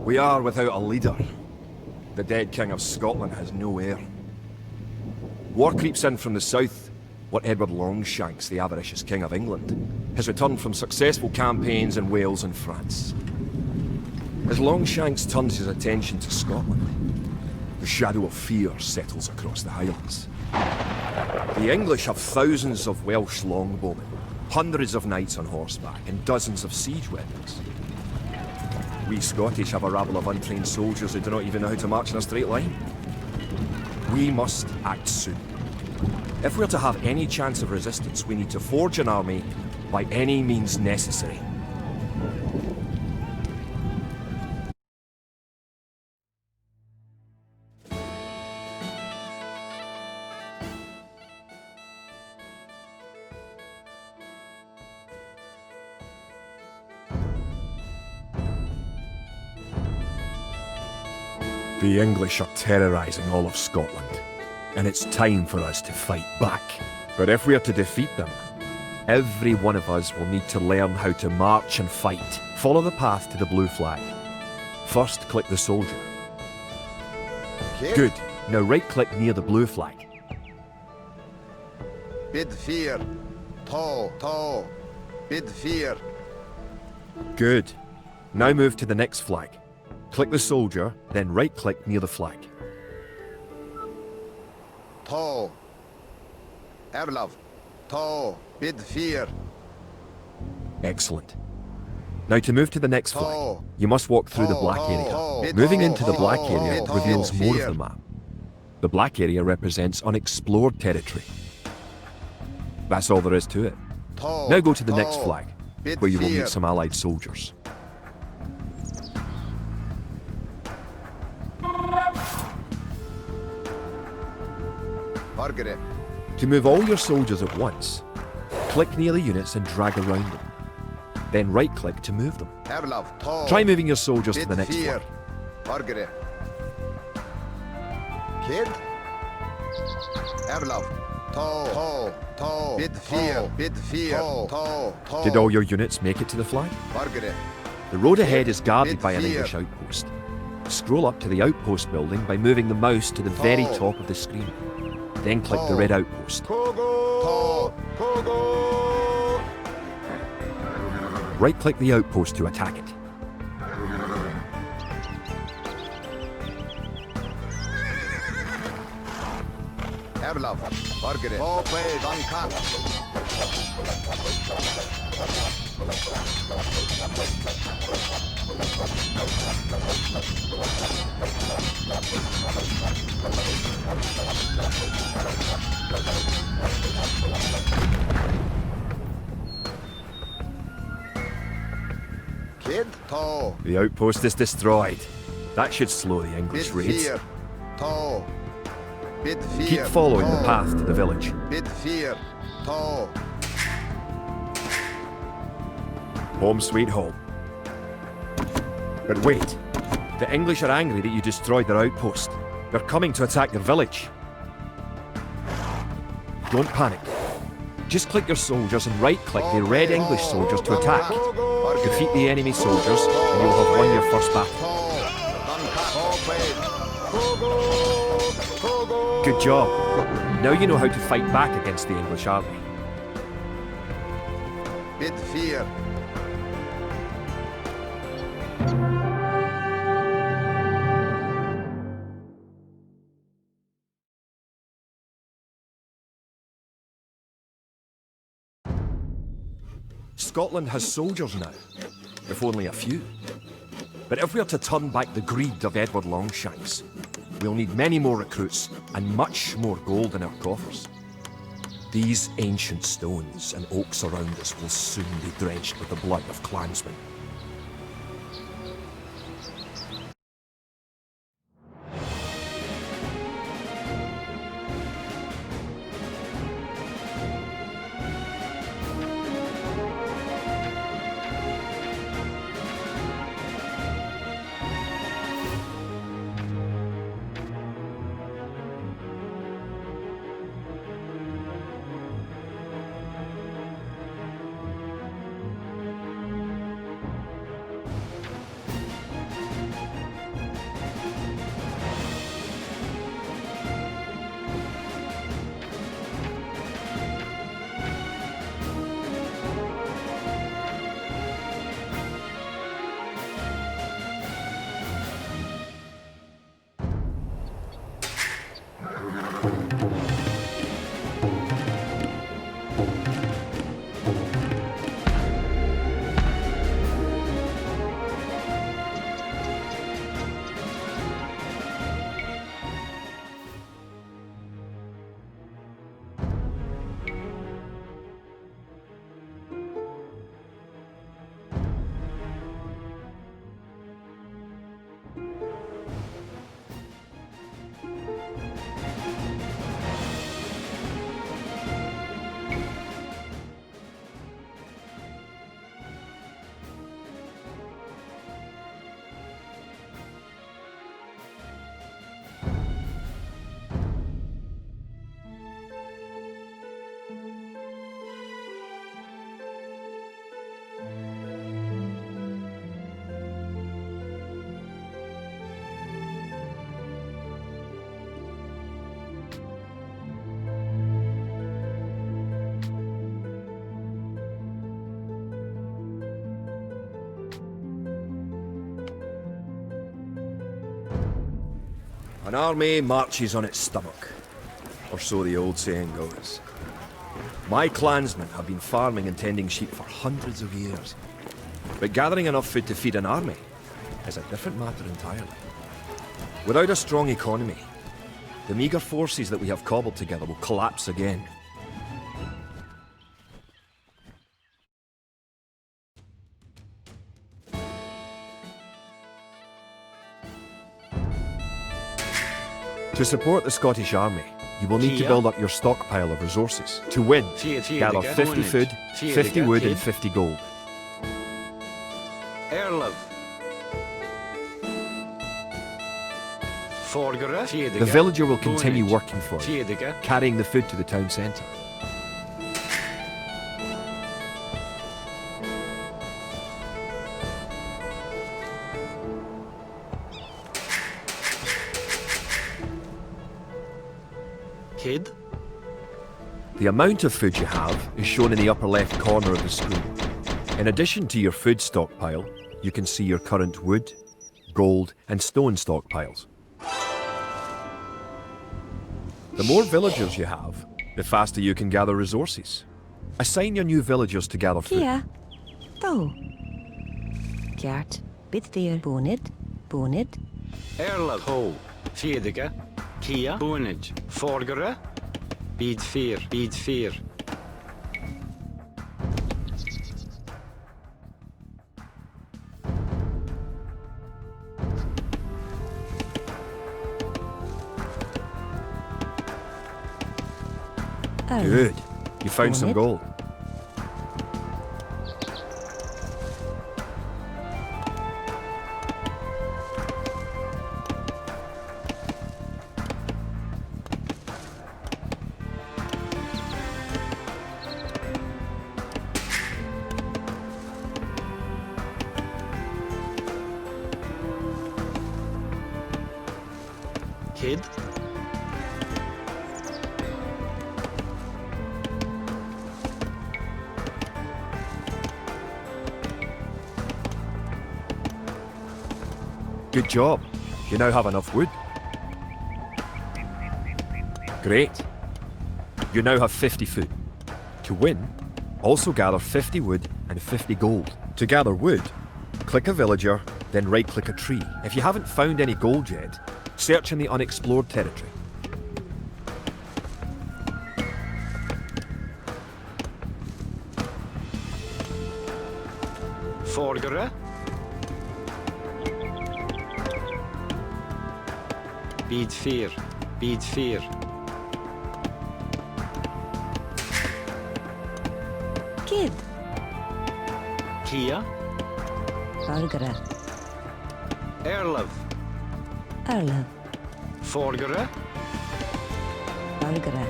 We are without a leader. The dead King of Scotland has no heir. War creeps in from the south, where Edward Longshanks, the avaricious King of England, has returned from successful campaigns in Wales and France. As Longshanks turns his attention to Scotland, the shadow of fear settles across the Highlands. The English have thousands of Welsh longbowmen, hundreds of knights on horseback, and dozens of siege weapons. We Scottish have a rabble of untrained soldiers who do not even know how to march in a straight line. We must act soon. If we're to have any chance of resistance, we need to forge an army by any means necessary. The English are terrorising all of Scotland, and it's time for us to fight back. But if we are to defeat them, every one of us will need to learn how to march and fight. Follow the path to the blue flag. First, click the soldier. Good. Now right-click near the blue flag. Bid fear. Tall. Bid fear. Good. Now move to the next flag. Click the soldier, then right-click near the flag. Tall. Erlov. Tall. Bid fear. Excellent. Now to move to the next flag, you must walk through the black area. Moving into the black area reveals more of the map. The black area represents unexplored territory. That's all there is to it. Now go to the next flag, where you will meet some allied soldiers. To move all your soldiers at once, click near the units and drag around them. Then right-click to move them. Try moving your soldiers to the next flag. Kid? Erlov. Tall. Bid fear. Tall. Did all your units make it to the flag? The road ahead is guarded by an English outpost. Scroll up to the outpost building by moving the mouse to the very top of the screen. Then click the red outpost. Right-click the outpost to attack it. Erlov. Bargere. Ope Duncan. Kid? Tall. The outpost is destroyed. That should slow the English raids. Tall. Bid fear. Keep following the path to the village. Bid fear. Tall. Home sweet home. But wait. The English are angry that you destroyed their outpost. They're coming to attack their village. Don't panic. Just click your soldiers and right-click the red English soldiers to attack. Defeat the enemy soldiers and you'll have won your first battle. Good job. Now you know how to fight back against the English army. Bid fear. Scotland has soldiers now, if only a few. But if we are to turn back the greed of Edward Longshanks, we'll need many more recruits and much more gold in our coffers. These ancient stones and oaks around us will soon be drenched with the blood of clansmen. An army marches on its stomach, or so the old saying goes. My clansmen have been farming and tending sheep for hundreds of years, but gathering enough food to feed an army is a different matter entirely. Without a strong economy, the meagre forces that we have cobbled together will collapse again. To support the Scottish Army, you will need to build up your stockpile of resources. To win, gather 50 food, 50 wood and 50 gold. The villager will continue working for you, carrying the food to the town centre. Kid? The amount of food you have is shown in the upper left corner of the screen. In addition to your food stockpile, you can see your current wood, gold and stone stockpiles. The more villagers you have, the faster you can gather resources. Assign your new villagers to gather food. Kia. Tó. Gert. Bidfir. Bonid. Bonid. Erlag. Ho. Fiedige. Kia. Bonage. Forgere. Bidfir. Bidfir. Good. You found some gold. Kid? Good job. You now have enough wood. Great. You now have 50 food. To win, also gather 50 wood and 50 gold. To gather wood, click a villager, then right-click a tree. If you haven't found any gold yet, search in the unexplored territory. Forgere. Bidfir. Bidfir. Kid. Kia. Bargara. Erlav. Erla. Forgere. Bargara.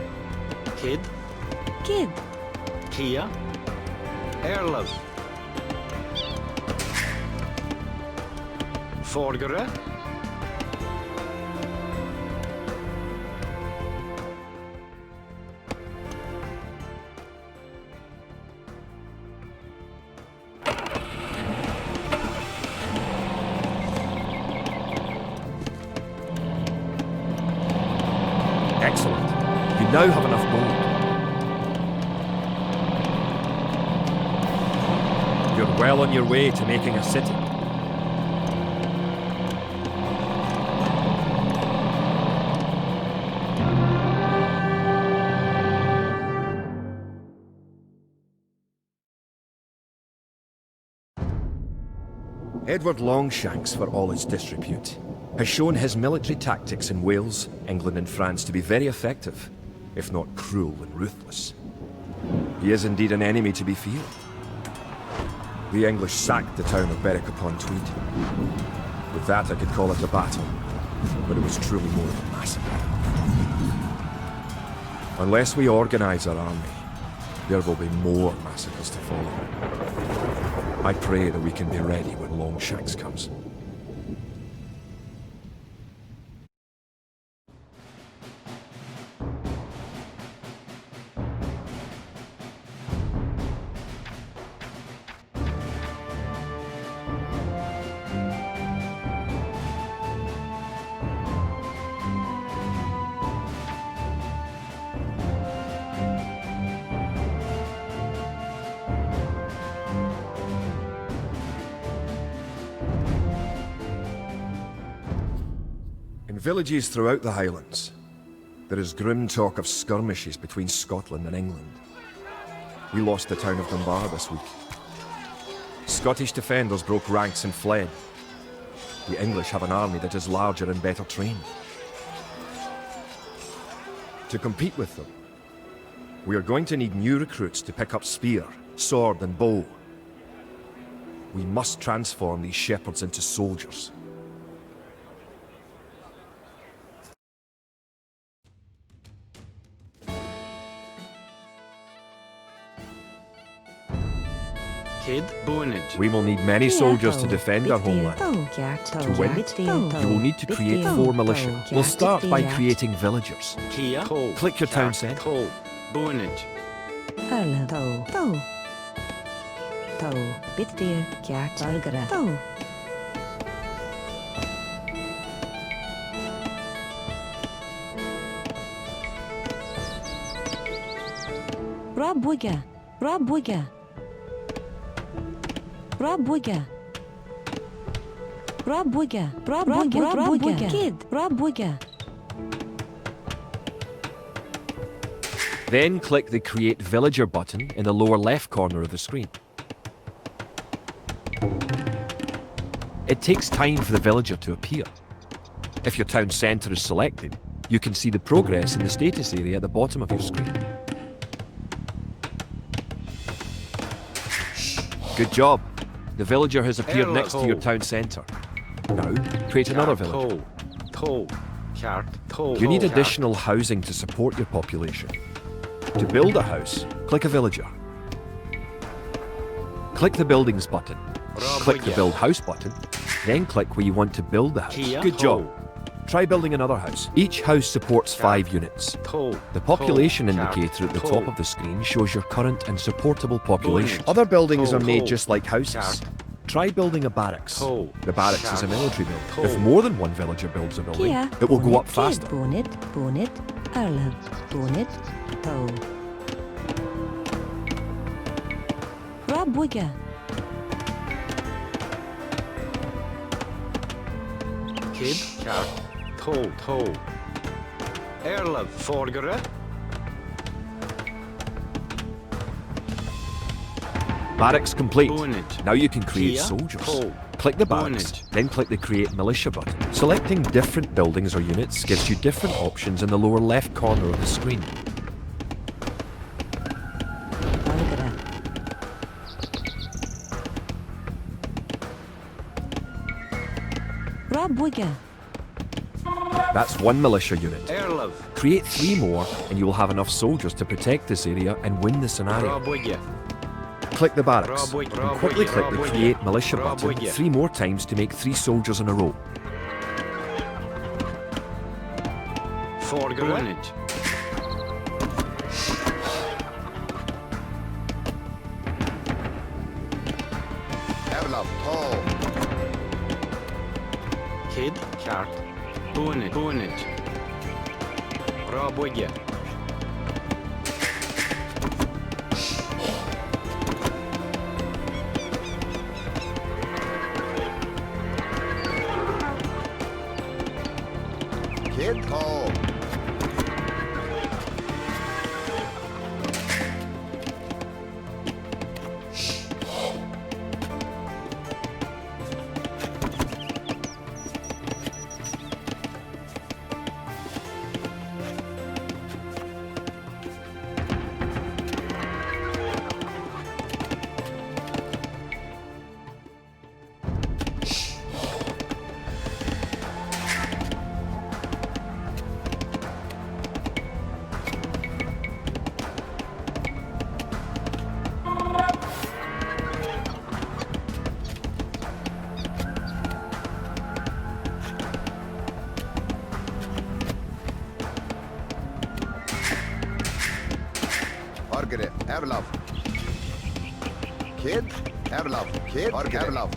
Kid. Kid. Kia. Erlav. Forgere. Excellent. You now have enough gold. You're well on your way to making a city. Edward Longshanks, for all his disrepute, has shown his military tactics in Wales, England and France to be very effective, if not cruel and ruthless. He is indeed an enemy to be feared. The English sacked the town of Berwick-upon-Tweed. With that I could call it a battle, but it was truly more of a massacre. Unless we organise our army, there will be more massacres to follow. I pray that we can be ready when Longshanks comes. In villages throughout the Highlands, there is grim talk of skirmishes between Scotland and England. We lost the town of Dunbar this week. Scottish defenders broke ranks and fled. The English have an army that is larger and better trained. To compete with them, we are going to need new recruits to pick up spear, sword and bow. We must transform these shepherds into soldiers. Kid Bonage. We will need many soldiers to defend our homeland. To win, you will need to create 4 militia. We'll start by creating villagers. Kia. Click your town centre. Bonage. Rabuga. Rabuga. Rabuga. Rabuga. Rabuga. Kid. Rabuga. Then click the Create Villager button in the lower left corner of the screen. It takes time for the villager to appear. If your town centre is selected, you can see the progress in the status area at the bottom of your screen. Good job. The villager has appeared next to your town centre. Now, create another villager. You need additional housing to support your population. To build a house, click a villager. Click the Buildings button. Click the Build House button. Then click where you want to build the house. Good job. Try building another house. Each house supports 5 units. The population indicator at the top of the screen shows your current and supportable population. Other buildings are made just like houses. Try building a barracks. The barracks is a military building. If more than one villager builds a building, it will go up faster. Kid. Erlov. Forgere. Barracks complete. Bonage. Now you can create Kia. soldiers. Click the barracks, Bonage. then click the Create Militia button. Selecting different buildings or units gives you different options in the lower left corner of the screen. That's 1 militia unit. Erlov. Create 3 more and you will have enough soldiers to protect this area and win the scenario. Rabuga. Click the barracks and quickly click the Create Militia button 3 more times to make 3 soldiers in a row. Forgere. Erlab, tall. Kid. Kart. Bonage. Bra bygge. Kid tall. Margaret, Erlov. Kid, Erlov. Kid, Erlov.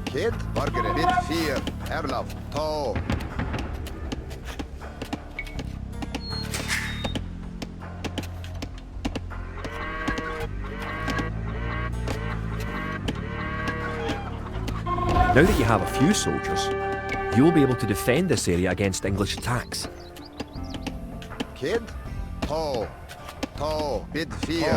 Kid, Margaret, bit fear, Erlov, tall. Now that you have a few soldiers, you'll be able to defend this area against English attacks. Kid, tall, tall, bit fear.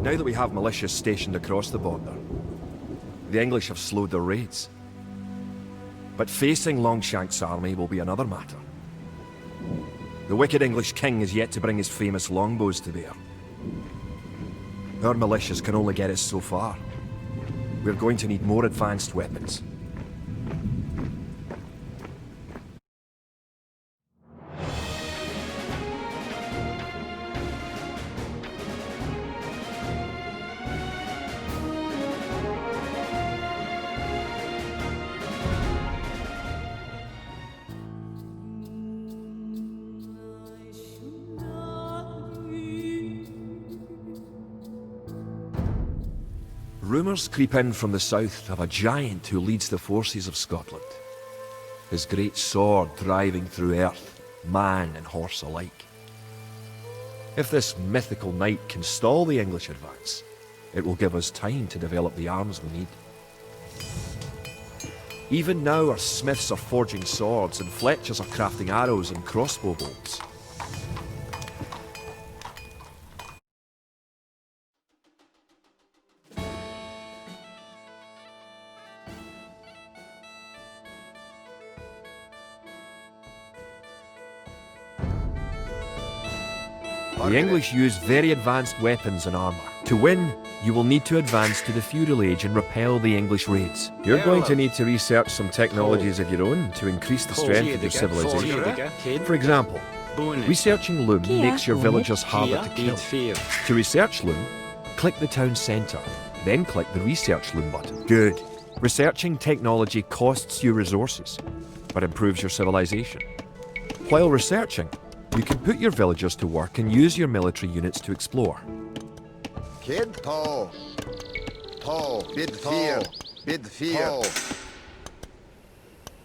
Now that we have militias stationed across the border, the English have slowed their raids. But facing Longshank's army will be another matter. The wicked English king is yet to bring his famous longbows to bear. Our militias can only get us so far. We're going to need more advanced weapons. Rumours creep in from the south of a giant who leads the forces of Scotland. His great sword driving through earth, man and horse alike. If this mythical knight can stall the English advance, it will give us time to develop the arms we need. Even now our smiths are forging swords and fletchers are crafting arrows and crossbow bolts. The English use very advanced weapons and armour. To win, you will need to advance to the feudal age and repel the English raids. You're going to need to research some technologies of your own to increase the strength of your civilization. For example, researching loom makes your villagers harder to kill. To research loom, click the town centre, then click the research loom button. Good. Researching technology costs you resources, but improves your civilization. While researching, you can put your villagers to work and use your military units to explore. Kid, tall, tall, bid fear, bid fear.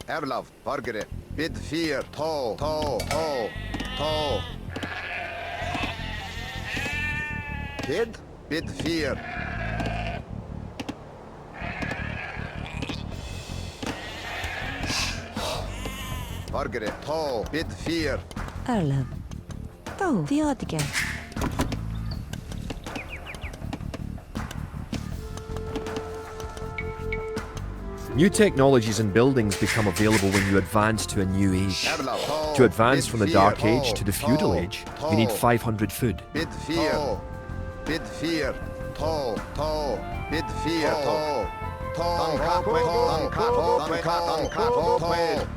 Erlov, Margaret, bid fear, tall, tall, tall, tall. Kid, bid fear. Margaret, tall, bid fear. Erlov. Tó, Theodike. New technologies and buildings become available when you advance to a new age. To advance from the Dark Age to the Feudal Age, you need 500 food. Bid fear, bid fear, tall, tall, bid fear, tall, tall, tall, tall.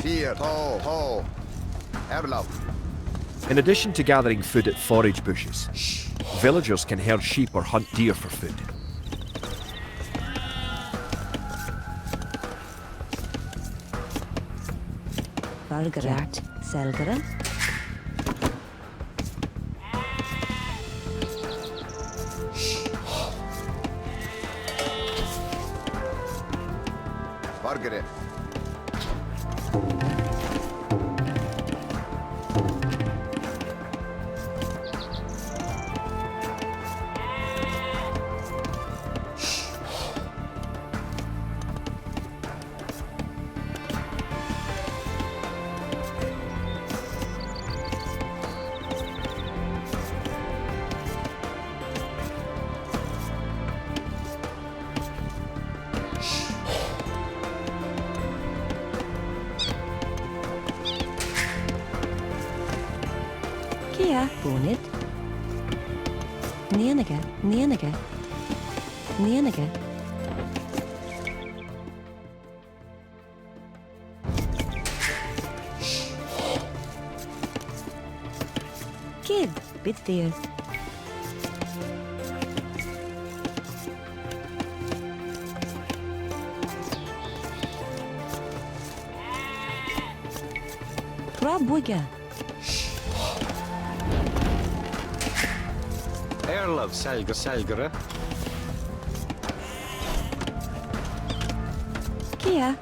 Bid 4, to, Erlov. In addition to gathering food at forage bushes, villagers can herd sheep or hunt deer for food. Vargarat, Selgara. Vargere. Kia, Bonit. Nienige, Nienige. Nienige. Kid, bid dear. Rabuga. Earl of Selgara. Kia,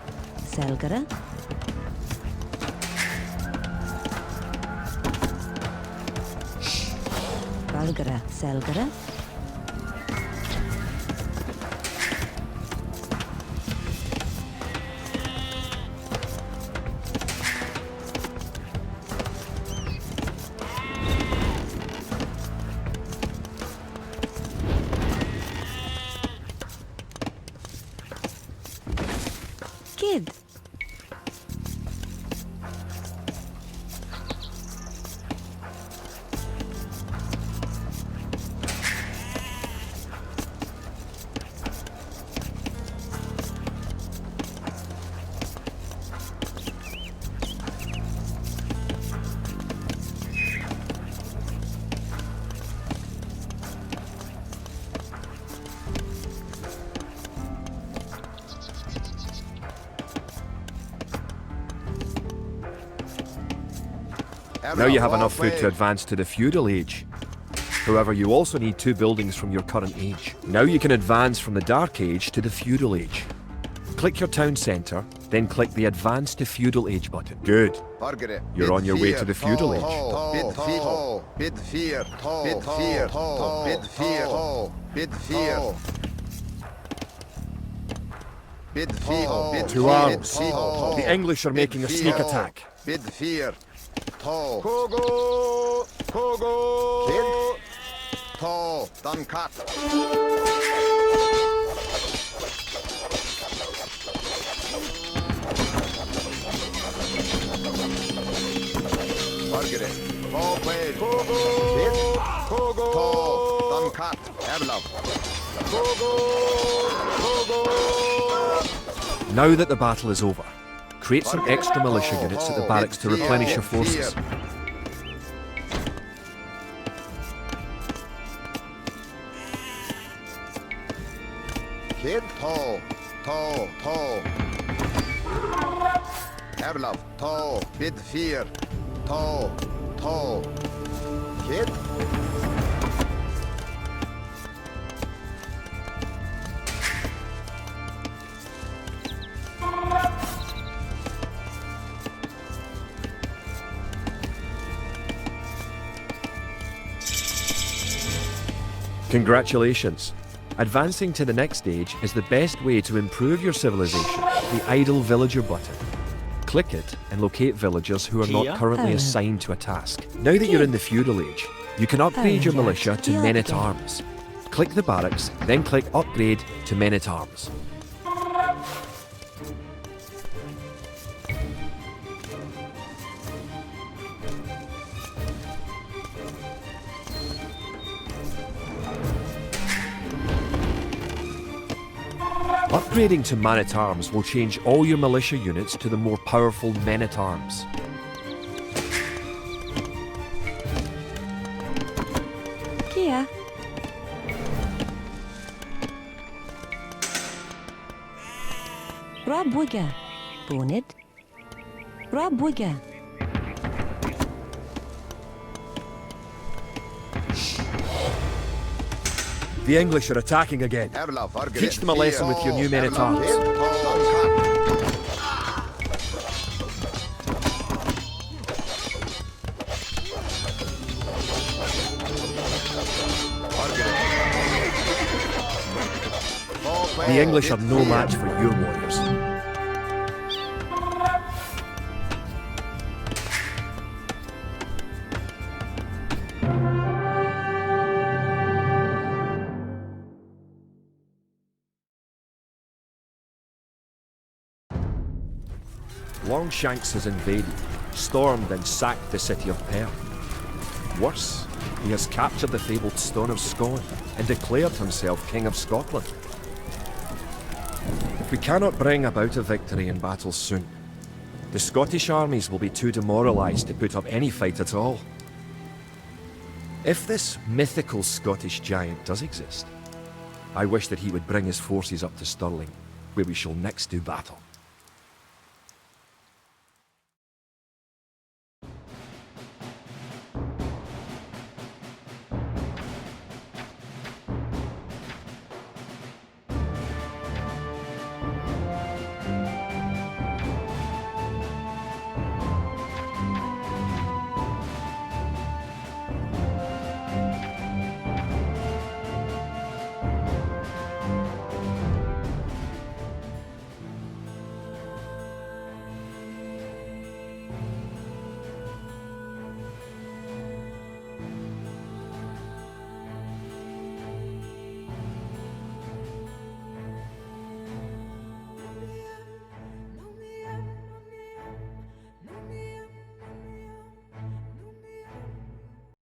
Selgara. Valgara, Selgara. Kid. Now you have enough food to advance to the feudal age. However, you also need 2 buildings from your current age. Now you can advance from the Dark Age to the feudal age. Click your town centre, then click the Advance to Feudal Age button. Good. You're on your way to the feudal age. Bid 4, bid 4, bid 4, bid 4, bid 4. Bid 4, bid 4. To arms. The English are making a sneak attack. Bid 4. To. Kogo! Kogo! Kid. To. Done cut. Margaret. Away. Kogo! Kid. Kogo! To. Done cut. Erlov. Kogo! Kogo! Now that the battle is over, create some extra militia units at the barracks to replenish your forces. Kid, to, Erlov, to, bid 4, to, Kid. Congratulations! Advancing to the next stage is the best way to improve your civilization. The idle villager button. Click it and locate villagers who are not currently assigned to a task. Now that you're in the feudal age, you can upgrade your militia to men-at-arms. Click the barracks, then click Upgrade to Men-at-Arms. Upgrading to man-at-arms will change all your militia units to the more powerful men-at-arms. Kia. Rabuga. Bonnet. Rabuga. The English are attacking again. Erla Fargret. Teach them a lesson with your new men-at-arms. The English are no match for your warriors. Longshanks has invaded, stormed and sacked the city of Perth. Worse, he has captured the fabled Stone of Scone and declared himself King of Scotland. If we cannot bring about a victory in battle soon, the Scottish armies will be too demoralised to put up any fight at all. If this mythical Scottish giant does exist, I wish that he would bring his forces up to Stirling, where we shall next do battle.